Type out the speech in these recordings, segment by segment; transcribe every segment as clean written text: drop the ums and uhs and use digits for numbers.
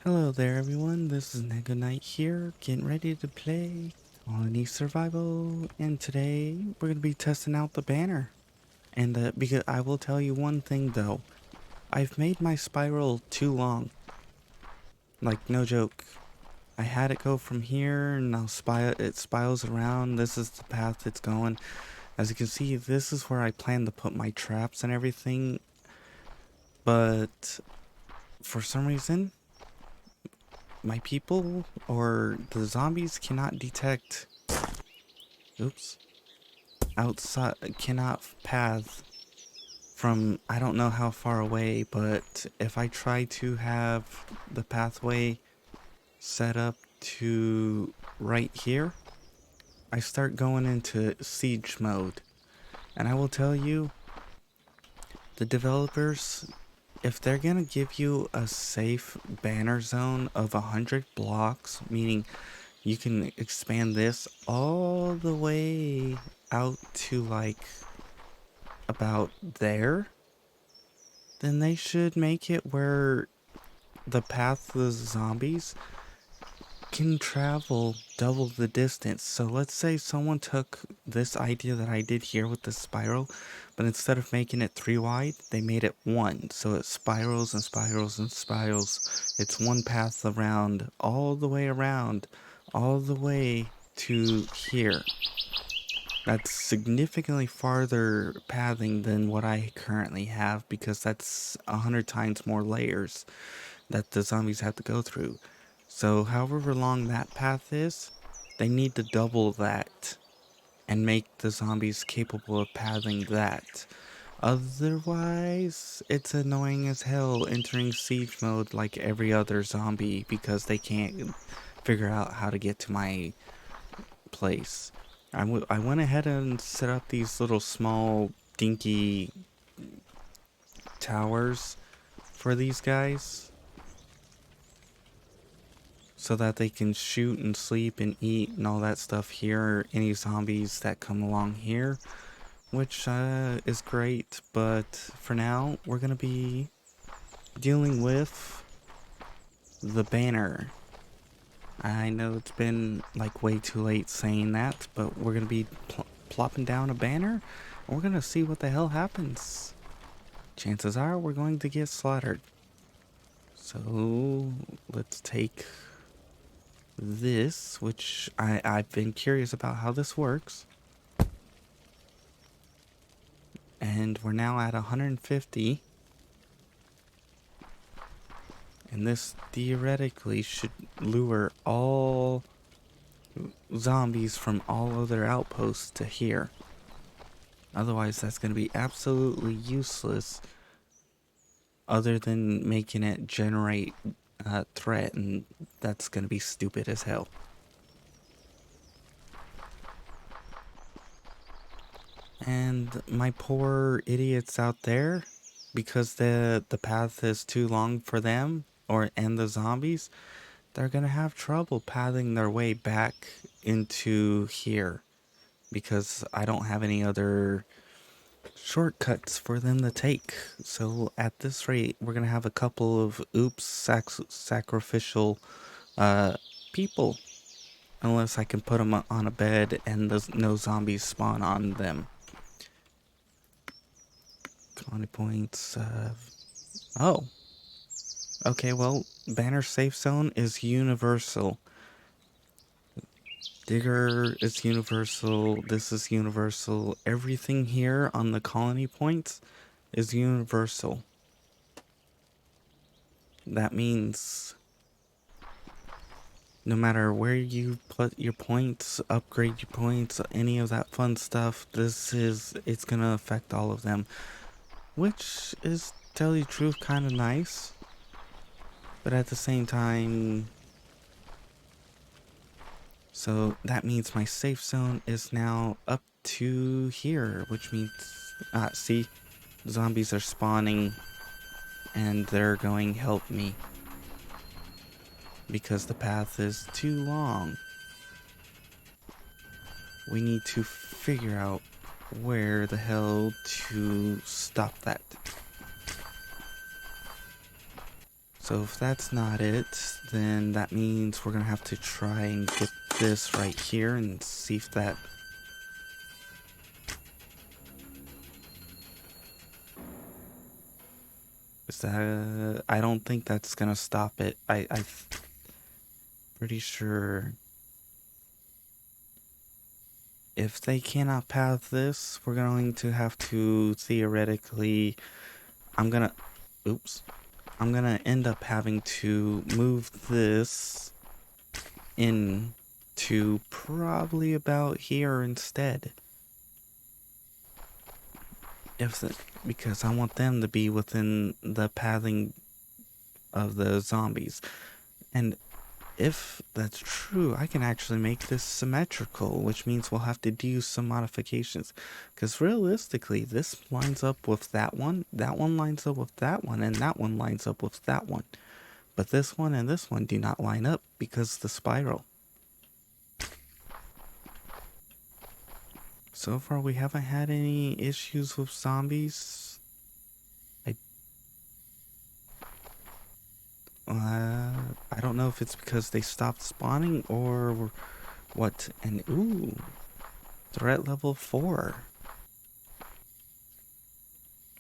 Hello there everyone, this is Neko here, getting ready to play Colony Survival, and today we're going to be testing out the banner. And because I will tell you one thing though, I've made my spiral too long. Like, no joke. I had it go from here and now it spirals around. This is the path it's going. As you can see, this is where I plan to put my traps and everything, but for some reason my people or the zombies cannot detect, oops, outside, cannot path from I don't know how far away, but if I try to have the pathway set up to right here, I start going into siege mode. And I will tell you, the developers, if they're gonna give you a safe banner zone of 100 blocks, meaning you can expand this all the way out to like about there, then they should make it where the path of the zombies can travel double the distance. So let's say someone took this idea that I did here with the spiral, but instead of making it 3 wide, they made it 1. So it spirals and spirals and spirals. It's one path around, all the way around, all the way to here. That's significantly farther pathing than what I currently have, because that's 100 times more layers that the zombies have to go through. So however long that path is, they need to double that and make the zombies capable of pathing that. Otherwise, it's annoying as hell entering siege mode like every other zombie because they can't figure out how to get to my place. I went ahead and set up these little small dinky towers for these guys so that they can shoot and sleep and eat and all that stuff here, any zombies that come along here, which is great. But for now, we're gonna be dealing with the banner. I know it's been like way too late saying that, but we're gonna be plopping down a banner and we're gonna see what the hell happens. Chances are we're going to get slaughtered. So let's take this, which I've been curious about how this works. And we're now at 150. And this theoretically should lure all zombies from all other outposts to here. Otherwise, that's going to be absolutely useless, other than making it generate a threat, and that's going to be stupid as hell. And my poor idiots out there, because the path is too long for them and the zombies, they're gonna have trouble pathing their way back into here because I don't have any other shortcuts for them to take. So at this rate, we're gonna have a couple of sacrificial people, unless I can put them on a bed and no zombies spawn on them. 20 points. Oh. Okay, well, banner safe zone is universal. Digger is universal. This is universal. Everything here on the colony points is universal. That means no matter where you put your points, upgrade your points, any of that fun stuff, it's gonna affect all of them. Which is, to tell you the truth, kind of nice. But at the same time, so that means my safe zone is now up to here, which means, see, zombies are spawning and they're going help me because the path is too long. We need to figure out where the hell to stop that. So if that's not it, then that means we're gonna have to try and get this right here and see if that... Is that... I don't think that's gonna stop it. I'm pretty sure if they cannot path this, we're going to have to theoretically... I'm gonna... Oops. I'm gonna end up having to move this in to probably about here instead. Because I want them to be within the pathing of the zombies. And if that's true, I can actually make this symmetrical, which means we'll have to do some modifications. Because realistically, this lines up with that one lines up with that one, and that one lines up with that one. But this one and this one do not line up because of the spiral. So far, we haven't had any issues with zombies. I don't know if it's because they stopped spawning or what. And ooh, threat level 4.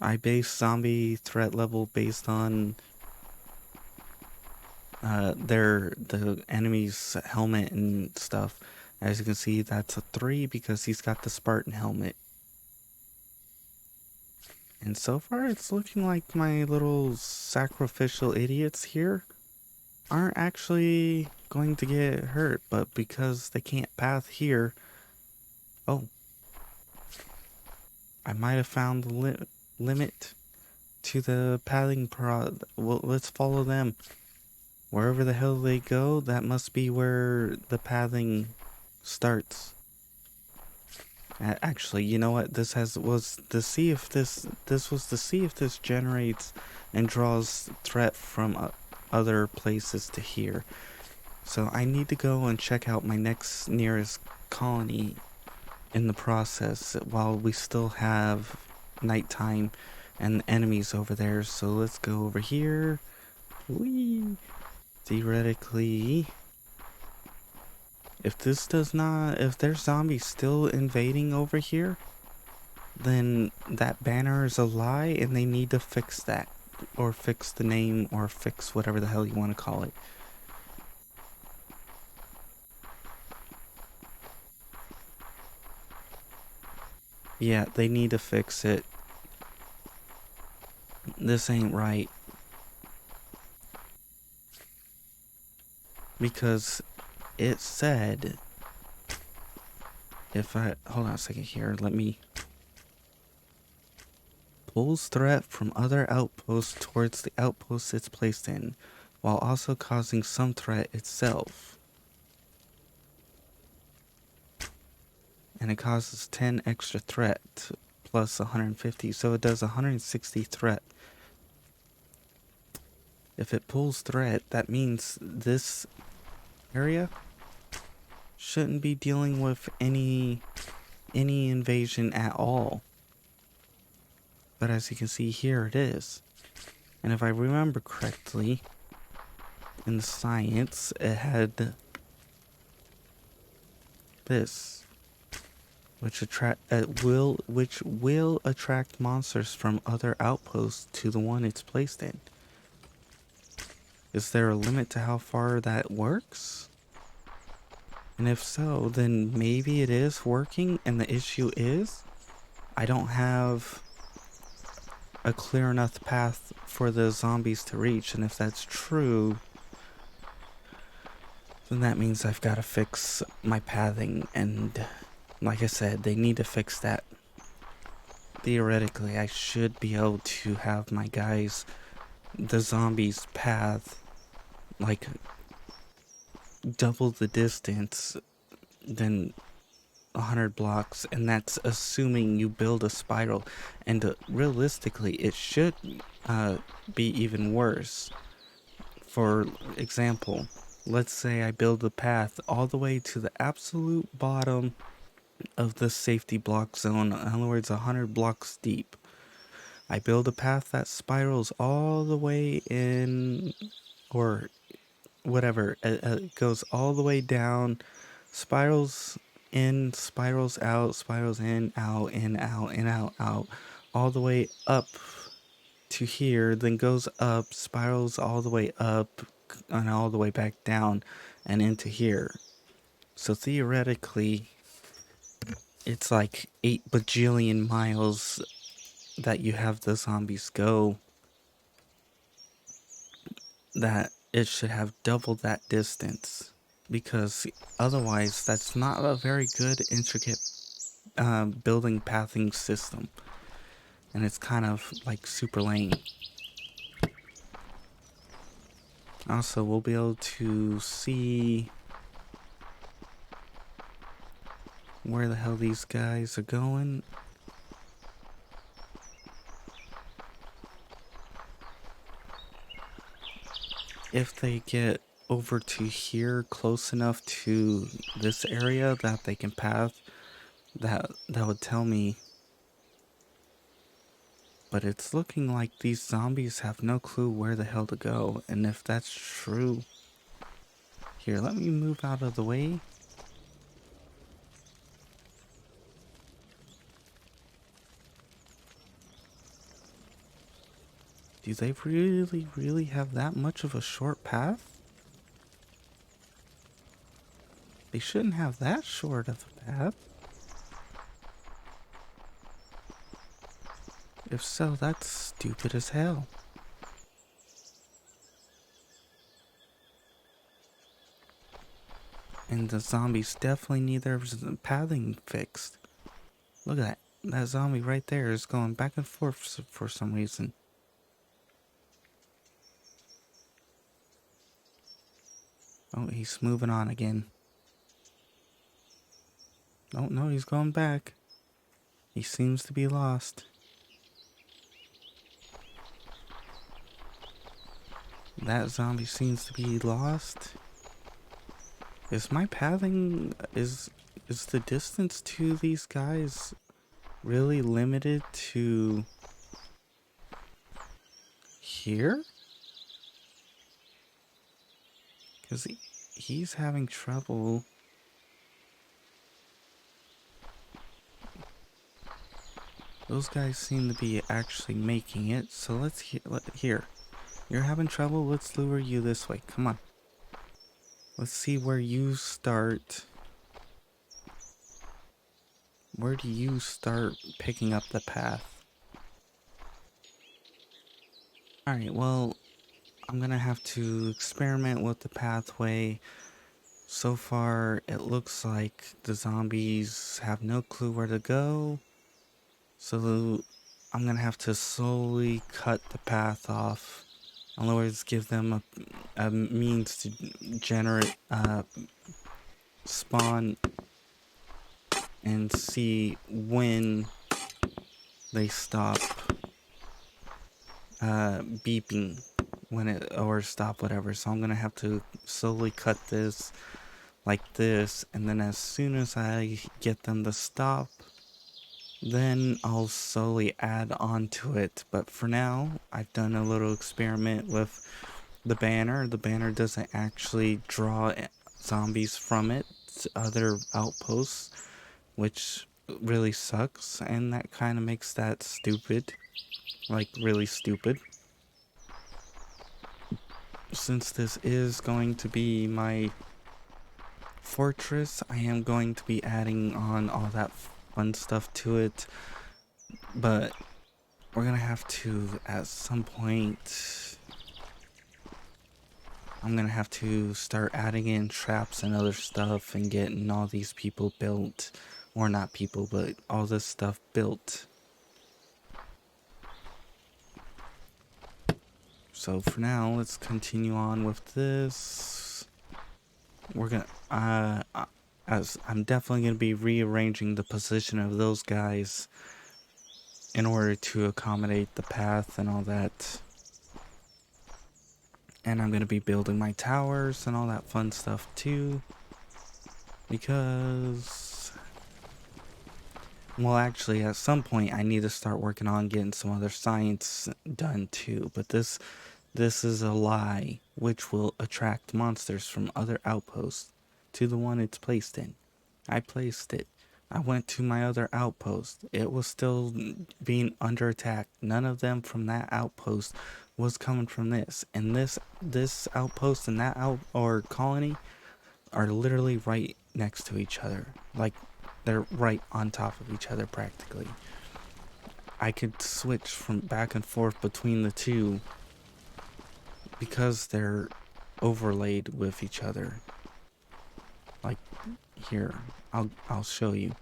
I base zombie threat level based on the enemy's helmet and stuff. As you can see, that's a 3 because he's got the Spartan helmet. And so far, it's looking like my little sacrificial idiots here aren't actually going to get hurt, but because they can't path here... Oh. I might have found the limit to the pathing well, let's follow them. Wherever the hell they go, that must be where the pathing starts. Actually, you know what? This was to see if this was to see if this generates and draws threat from other places to here. So I need to go and check out my next nearest colony in the process while we still have nighttime and enemies over there. So let's go over here. Whee! Theoretically, if there's zombies still invading over here, then that banner is a lie and they need to fix that. Or fix the name, or fix whatever the hell you want to call it. Yeah, they need to fix it. This ain't right. Because it said... Hold on a second here, let me... Pulls threat from other outposts towards the outpost it's placed in, while also causing some threat itself. And it causes 10 extra threat, plus 150, so it does 160 threat. If it pulls threat, that means this area shouldn't be dealing with any invasion at all. But as you can see here, it is. And if I remember correctly, in the science, it had this, which will attract monsters from other outposts to the one it's placed in. Is there a limit to how far that works? And if so, then maybe it is working, and the issue is I don't have a clear enough path for the zombies to reach, and if that's true, then that means I've got to fix my pathing, and like I said, they need to fix that. Theoretically, I should be able to have my guys, the zombies, path like double the distance than 100 blocks, and that's assuming you build a spiral, and realistically it should be even worse. For example, let's say I build a path all the way to the absolute bottom of the safety block zone, in other words 100 blocks deep. I build a path that spirals all the way in, or whatever, it goes all the way down, spirals in, spirals out, spirals in, out, in, out, in, out, out, all the way up to here, then goes up, spirals all the way up, and all the way back down and into here. So theoretically, it's like 8 bajillion miles that you have the zombies go, that it should have double that distance. Because otherwise, that's not a very good, intricate building pathing system. And it's kind of like super lame. Also, we'll be able to see where the hell these guys are going. If they get over to here close enough to this area that they can path, that would tell me. But it's looking like these zombies have no clue where the hell to go. And if that's true, here, let me move out of the way. Do they really have that much of a short path? They shouldn't have that short of a path. If so, that's stupid as hell. And the zombies definitely need their pathing fixed. Look at that. That zombie right there is going back and forth for some reason. Oh, he's moving on again. Oh, no, he's going back. He seems to be lost. That zombie seems to be lost. Is my pathing... Is the distance to these guys really limited to... here? Because he's having trouble... Those guys seem to be actually making it, so let's here. You're having trouble? Let's lure you this way. Come on. Let's see where you start. Where do you start picking up the path? Alright, well, I'm gonna have to experiment with the pathway. So far, it looks like the zombies have no clue where to go. So I'm gonna have to slowly cut the path off. In other words, give them a means to generate, spawn and see when they stop beeping, when it, or stop whatever. So I'm gonna have to slowly cut this like this, and then as soon as I get them to stop, then I'll slowly add on to it. But for now, I've done a little experiment with the banner. The banner doesn't actually draw zombies from it to other outposts, which really sucks, and that kind of makes that stupid. Like, really stupid. Since this is going to be my fortress, I am going to be adding on all that fun stuff to it, but we're gonna have to, at some point, I'm gonna have to start adding in traps and other stuff and getting all these people built, or not people, but all this stuff built. So for now, let's continue on with this. We're gonna, as I'm definitely gonna be rearranging the position of those guys in order to accommodate the path and all that. And I'm gonna be building my towers and all that fun stuff too, because Well, actually, at some point, I need to start working on getting some other science done too. But this is a lie, which will attract monsters from other outposts to the one it's placed in. I placed it. I went to my other outpost. It was still being under attack. None of them from that outpost was coming from this. And this outpost and that out or colony are literally right next to each other. Like they're right on top of each other practically. I could switch from back and forth between the two because they're overlaid with each other. Like here, I'll show you.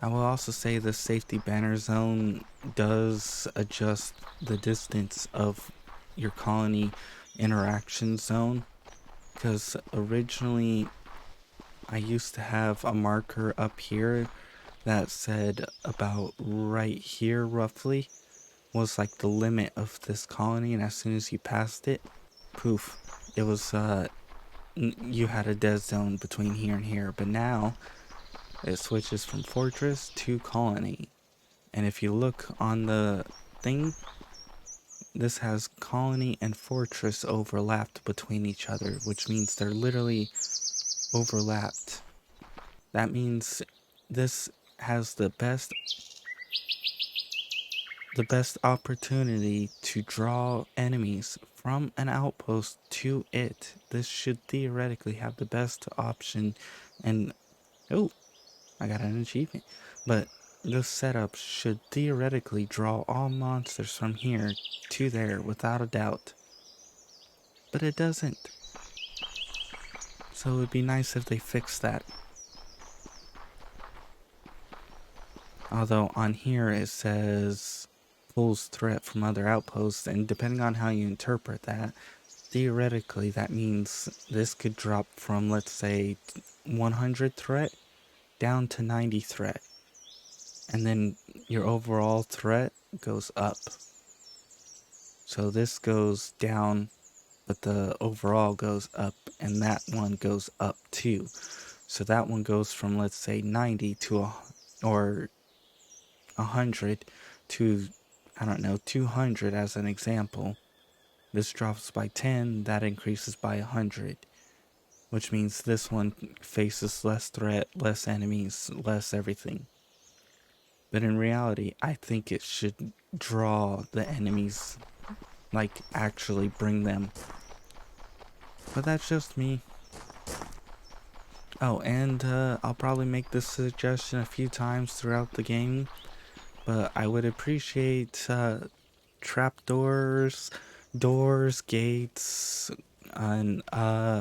I will also say the safety banner zone does adjust the distance of your colony interaction zone, because originally I used to have a marker up here that said about right here roughly was like the limit of this colony, and as soon as you passed it, poof, it was you had a dead zone between here and here. But now it switches from fortress to colony. And if you look on the thing, this has colony and fortress overlapped between each other, which means they're literally overlapped. That means this has the best opportunity to draw enemies from an outpost to it. This should theoretically have the best option. And oh, I got an achievement. But this setup should theoretically draw all monsters from here to there without a doubt. But it doesn't. So it would be nice if they fixed that. Although on here it says pulls threat from other outposts, and depending on how you interpret that, theoretically that means this could drop from, let's say, 100 threat down to 90 threat. And then your overall threat goes up. So this goes down, but the overall goes up, and that one goes up too. So that one goes from, let's say, 90 to or 100 to, I don't know, 200 as an example. This drops by 10, that increases by 100. Which means this one faces less threat, less enemies, less everything. But in reality, I think it should draw the enemies, like actually bring them. But that's just me. Oh, and I'll probably make this suggestion a few times throughout the game, but I would appreciate trapdoors, doors, gates, and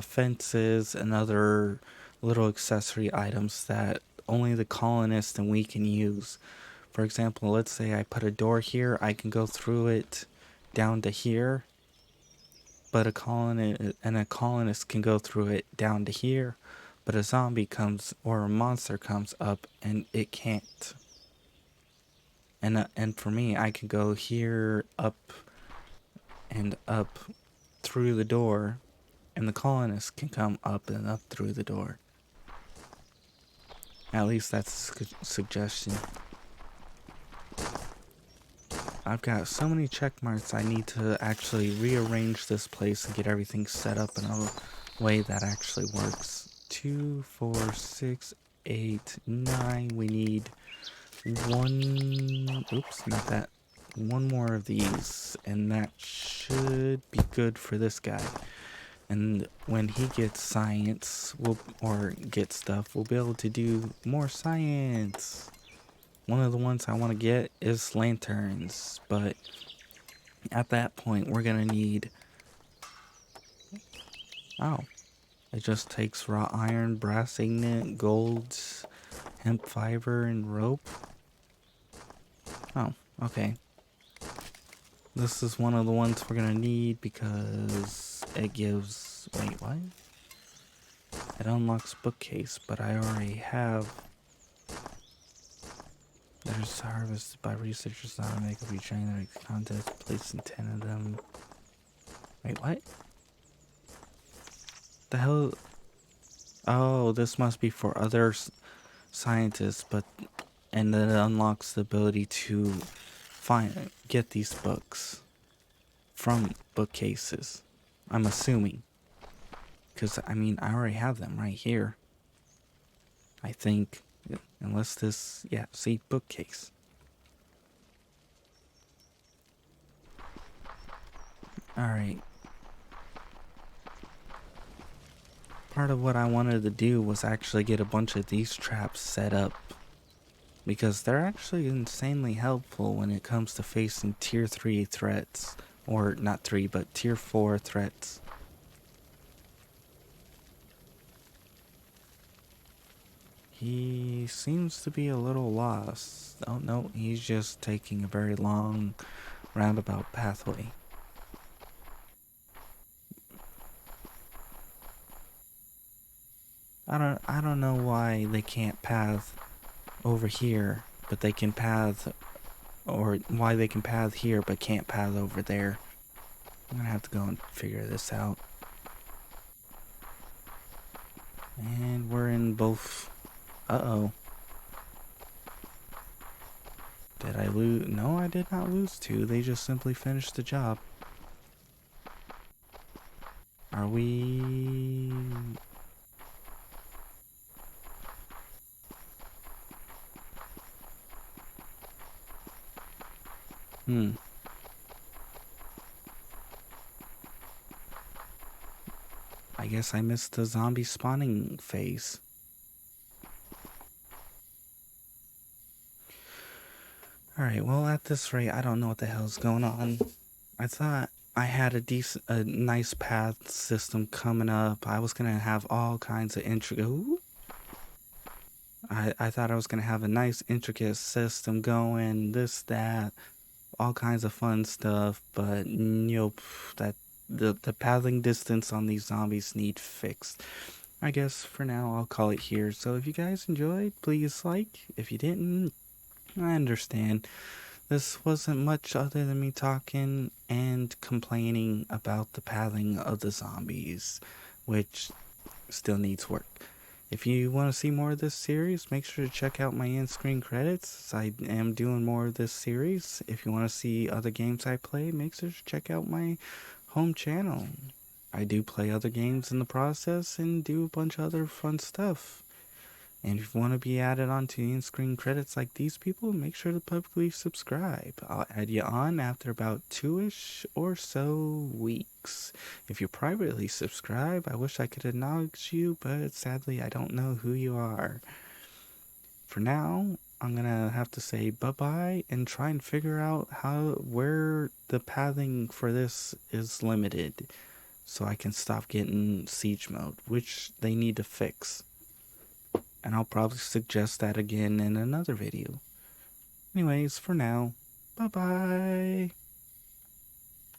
fences, and other little accessory items that only the colonists and we can use. For example, let's say I put a door here, I can go through it down to here, but a colonist can go through it down to here, but a zombie comes or a monster comes up and it can't. And for me, I can go here, up, and up through the door, and the colonist can come up and up through the door. At least that's a suggestion. I've got so many check marks, I need to actually rearrange this place and get everything set up in a way that actually works. 2, 4, 6, 8, 9. We need one. Oops, not that. One more of these, and that should be good for this guy. And when he gets science, or get stuff, we'll be able to do more science. One of the ones I want to get is lanterns, but at that point we're gonna need, oh, it just takes raw iron, brass ingot, gold, hemp fiber, and rope. Oh, okay. This is one of the ones we're gonna need because it gives, wait, what? It unlocks bookcase, but I already have. There's harvested by researchers not to make a regenerating contest, placing 10 of them. Wait, what? The hell? Oh, this must be for others. scientist, but and then it unlocks the ability to get these books from bookcases. I'm assuming, because I mean I already have them right here. I think, unless this, yeah, see, bookcase. All right. Part of what I wanted to do was actually get a bunch of these traps set up, because they're actually insanely helpful when it comes to facing tier 3 threats. Or not 3, but tier 4 threats. He seems to be a little lost. Oh no, he's just taking a very long roundabout pathway. I don't know why they can't path over here, but they can path, or why they can path here but can't path over there. I'm gonna have to go and figure this out. And we're in both. Uh-oh. Did I lose? No, I did not lose two. They just simply finished the job. Are we... I guess I missed the zombie spawning phase. Alright, well at this rate, I don't know what the hell's going on. I thought I had a nice path system coming up. I was gonna have all kinds of I thought I was gonna have a nice intricate system going, this, that, all kinds of fun stuff, but nope, that the pathing distance on these zombies need fixed. I guess for now I'll call it here. So if you guys enjoyed, please like. If you didn't, I understand. This wasn't much other than me talking and complaining about the pathing of the zombies, which still needs work. If you want to see more of this series, make sure to check out my in-screen credits. I am doing more of this series. If you want to see other games I play, make sure to check out my home channel. I do play other games in the process and do a bunch of other fun stuff. And if you want to be added onto in-screen credits like these people, make sure to publicly subscribe. I'll add you on after about 2-ish or so weeks. If you privately subscribe, I wish I could acknowledge you, but sadly I don't know who you are. For now, I'm gonna have to say bye-bye and try and figure out where the pathing for this is limited, so I can stop getting siege mode, which they need to fix. And I'll probably suggest that again in another video. Anyways, for now, bye-bye.